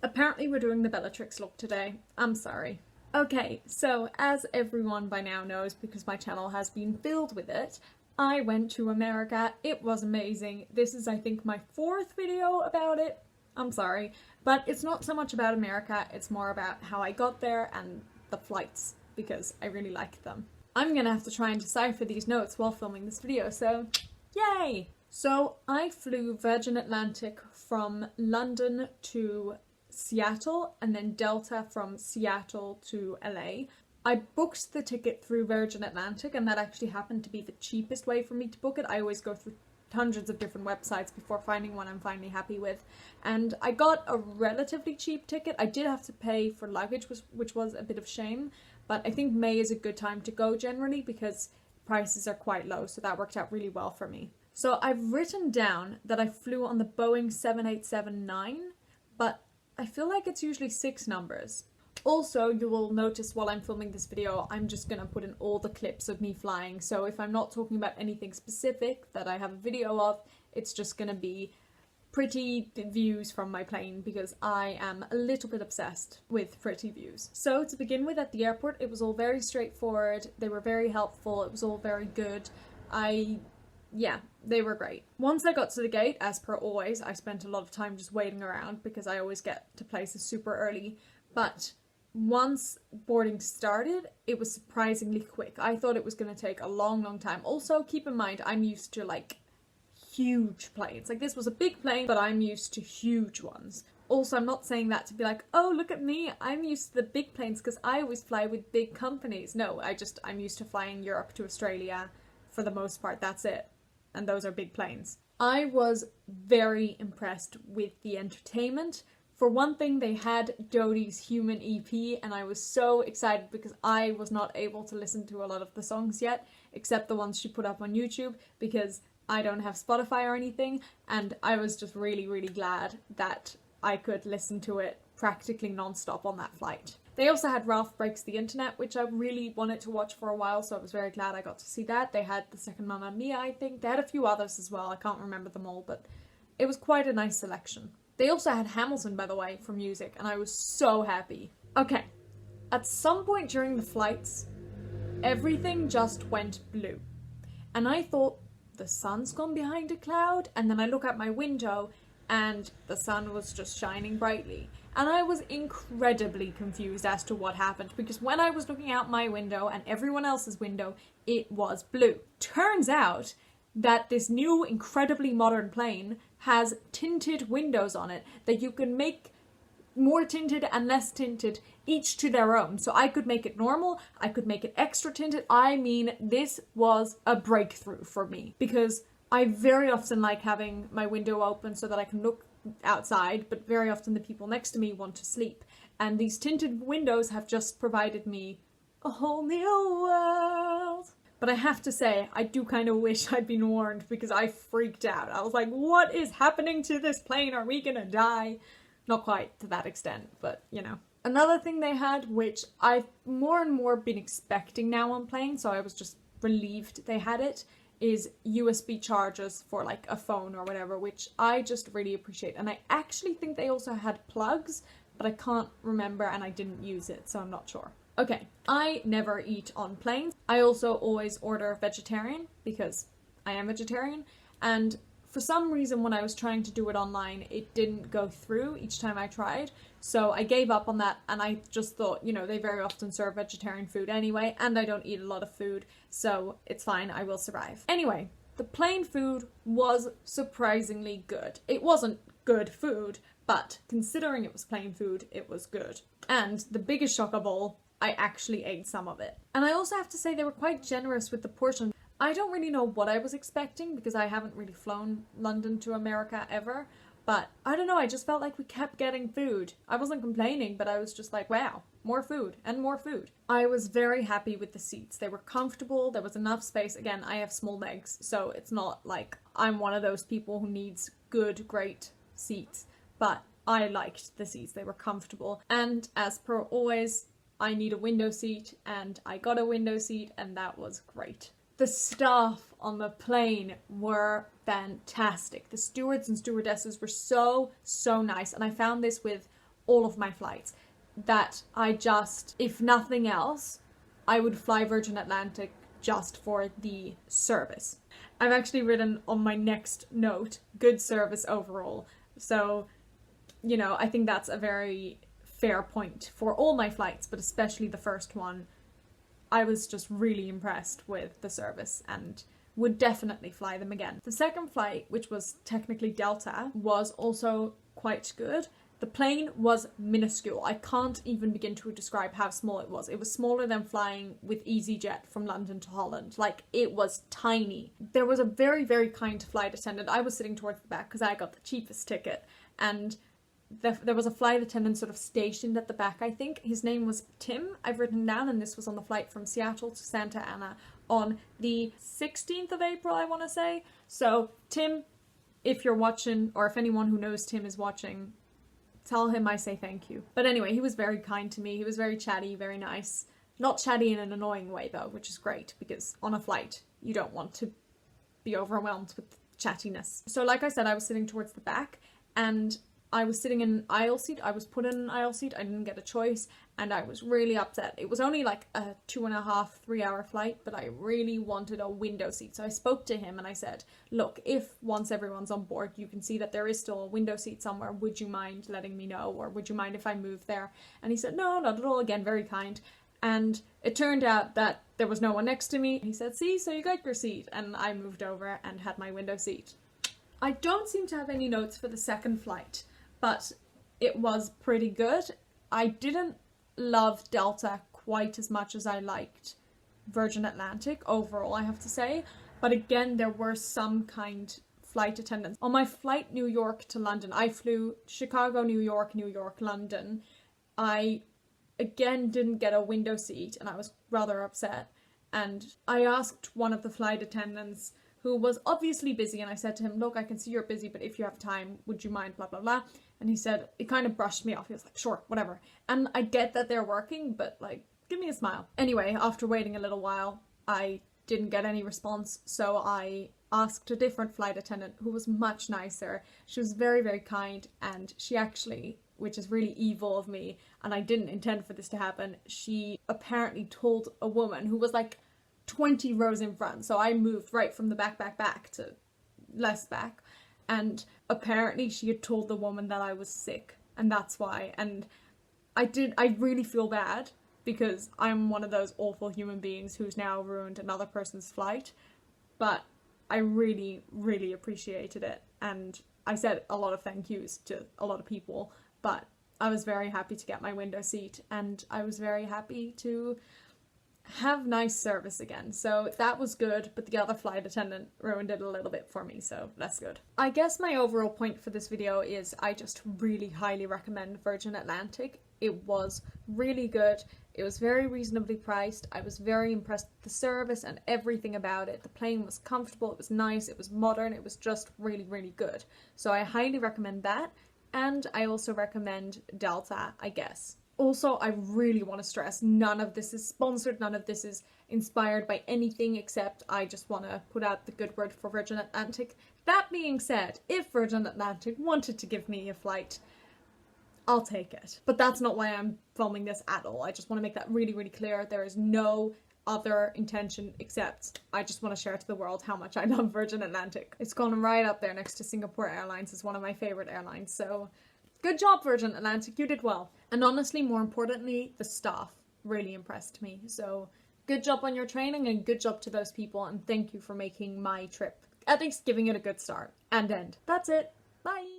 Apparently we're doing the Bellatrix look today. I'm sorry. Okay, so as everyone by now knows, because my channel has been filled with it, I went to America. It was amazing. This is, I think, my 4th video about it. I'm sorry. But it's not so much about America, it's more about how I got there and the flights, because I really liked them. I'm gonna have to try and decipher these notes while filming this video, so yay! So I flew Virgin Atlantic from London to Seattle and then Delta from Seattle to LA. I booked the ticket through Virgin Atlantic and that actually happened to be the cheapest way for me to book it. I always go through hundreds of different websites before finding one I'm finally happy with, and I got a relatively cheap ticket. I did have to pay for luggage, which was a bit of shame, but I think May is a good time to go generally because prices are quite low, so that worked out really well for me. So I've written down that I flew on the Boeing 787-9, but I feel like it's usually 6 numbers. Also, you will notice while I'm filming this video, I'm just gonna put in all the clips of me flying, so if I'm not talking about anything specific that I have a video of, it's just gonna be pretty views from my plane because I am a little bit obsessed with pretty views. So to begin with, at the airport, it was all very straightforward, they were very helpful, it was all very good. Yeah, they were great. Once I got to the gate, as per always, I spent a lot of time just waiting around because I always get to places super early, but once boarding started, it was surprisingly quick. I thought it was going to take a long time. Also, keep in mind, I'm used to like huge planes. Like this was a big plane, but I'm used to huge ones. Also, I'm not saying that to be like, oh, look at me, I'm used to the big planes because I always fly with big companies. No, I'm used to flying Europe to Australia for the most part, that's it. And those are big planes. I was very impressed with the entertainment. For one thing, they had Dodie's Human EP, and I was so excited because I was not able to listen to a lot of the songs yet, except the ones she put up on YouTube, because I don't have Spotify or anything, and I was just really glad that I could listen to it practically non-stop on that flight. They also had Ralph Breaks the Internet, which I really wanted to watch for a while, so I was very glad I got to see that. They had the second Mamma Mia, I think. They had a few others as well, I can't remember them all, but it was quite a nice selection. They also had Hamilton, by the way, for music, and I was so happy. Okay, at some point during the flights, everything just went blue. And I thought, the sun's gone behind a cloud, and then I look out my window, and the sun was just shining brightly. And I was incredibly confused as to what happened, because when I was looking out my window and everyone else's window, it was blue. Turns out that this new, incredibly modern plane has tinted windows on it that you can make more tinted and less tinted, each to their own. So I could make it normal, I could make it extra tinted. I mean, this was a breakthrough for me, because I very often like having my window open so that I can look outside, but very often the people next to me want to sleep. And these tinted windows have just provided me a whole new world. But I have to say, I do kind of wish I'd been warned because I freaked out. I was like, what is happening to this plane? Are we gonna die? Not quite to that extent, but you know. Another thing they had, which I've more and more been expecting now on planes, so I was just relieved they had it, is USB chargers for like a phone or whatever, which I just really appreciate. And I actually think they also had plugs, but I can't remember and I didn't use it, so I'm not sure. Okay, I never eat on planes. I also always order vegetarian because I am vegetarian, and for some reason when I was trying to do it online, it didn't go through each time I tried, so I gave up on that, and I just thought, you know, they very often serve vegetarian food anyway, and I don't eat a lot of food, so it's fine, I will survive. Anyway, the plane food was surprisingly good. It wasn't good food, but considering it was plain food, it was good. And the biggest shock of all, I actually ate some of it. And I also have to say they were quite generous with the portion. I don't really know what I was expecting because I haven't really flown London to America ever, but I don't know, I just felt like we kept getting food. I wasn't complaining, but I was just like, wow, more food and more food. I was very happy with the seats. They were comfortable, there was enough space. Again, I have small legs, so it's not like I'm one of those people who needs good, great seats, but I liked the seats, they were comfortable. And as per always, I need a window seat, and I got a window seat, and that was great. The staff on the plane were fantastic. The stewards and stewardesses were so nice, and I found this with all of my flights that I just, if nothing else, I would fly Virgin Atlantic just for the service. I've actually written on my next note, good service overall. So, you know, I think that's a very fair point for all my flights, but especially the first one. I was just really impressed with the service and would definitely fly them again. The second flight, which was technically Delta, was also quite good. The plane was minuscule. I can't even begin to describe how small it was. It was smaller than flying with EasyJet from London to Holland. Like, it was tiny. There was a very, very kind flight attendant. I was sitting towards the back because I got the cheapest ticket. And there was a flight attendant sort of stationed at the back, I think. His name was Tim, I've written down, and this was on the flight from Seattle to Santa Ana on the 16th of April, I want to say. So, Tim, if you're watching, or if anyone who knows Tim is watching, tell him I say thank you. But anyway, he was very kind to me. He was very chatty, very nice. Not chatty in an annoying way though, which is great because on a flight, you don't want to be overwhelmed with chattiness. So like I said, I was sitting towards the back and I was sitting in an aisle seat. I was put in an aisle seat. I didn't get a choice and I was really upset. It was only like a 2.5, 3 hour flight, but I really wanted a window seat. So I spoke to him and I said, look, if once everyone's on board, you can see that there is still a window seat somewhere, would you mind letting me know? Or would you mind if I move there? And he said, no, not at all. Again, very kind. And it turned out that there was no one next to me. He said, see, so you got your seat. And I moved over and had my window seat. I don't seem to have any notes for the second flight, but it was pretty good. I didn't love Delta quite as much as I liked Virgin Atlantic overall, I have to say. But again, there were some kind flight attendants. On my flight New York to London, I flew Chicago, New York, London. I again didn't get a window seat and I was rather upset. And I asked one of the flight attendants, who was obviously busy, and I said to him, look, I can see you're busy, but if you have time, would you mind, blah, blah, blah. And he said, it kind of brushed me off. He was like, sure, whatever. And I get that they're working, but like, give me a smile. Anyway, after waiting a little while, I didn't get any response. So I asked a different flight attendant who was much nicer. She was very, very kind. And she actually, which is really evil of me, and I didn't intend for this to happen, she apparently told a woman who was like 20 rows in front. So I moved right from the back to less back. And apparently she had told the woman that I was sick, and that's why. And I really feel bad because I'm one of those awful human beings who's now ruined another person's flight. But I really, really appreciated it. And I said a lot of thank yous to a lot of people, but I was very happy to get my window seat and I was very happy to have nice service again. So that was good, but the other flight attendant ruined it a little bit for me, so that's good. I guess my overall point for this video is I just really highly recommend Virgin Atlantic. It was really good. It was very reasonably priced. I was very impressed with the service and everything about it. The plane was comfortable, it was nice, it was modern, it was just really, really good. So I highly recommend that, and I also recommend Delta, I guess. Also, I really want to stress, none of this is sponsored, none of this is inspired by anything except I just want to put out the good word for Virgin Atlantic. That being said, if Virgin Atlantic wanted to give me a flight, I'll take it. But that's not why I'm filming this at all. I just want to make that really, really clear. There is no other intention except I just want to share to the world how much I love Virgin Atlantic. It's gone right up there next to Singapore Airlines as one of my favorite airlines, so good job, Virgin Atlantic, you did well. And honestly, more importantly, the staff really impressed me. So good job on your training and good job to those people, and thank you for making my trip, at least giving it a good start and end. That's it. Bye!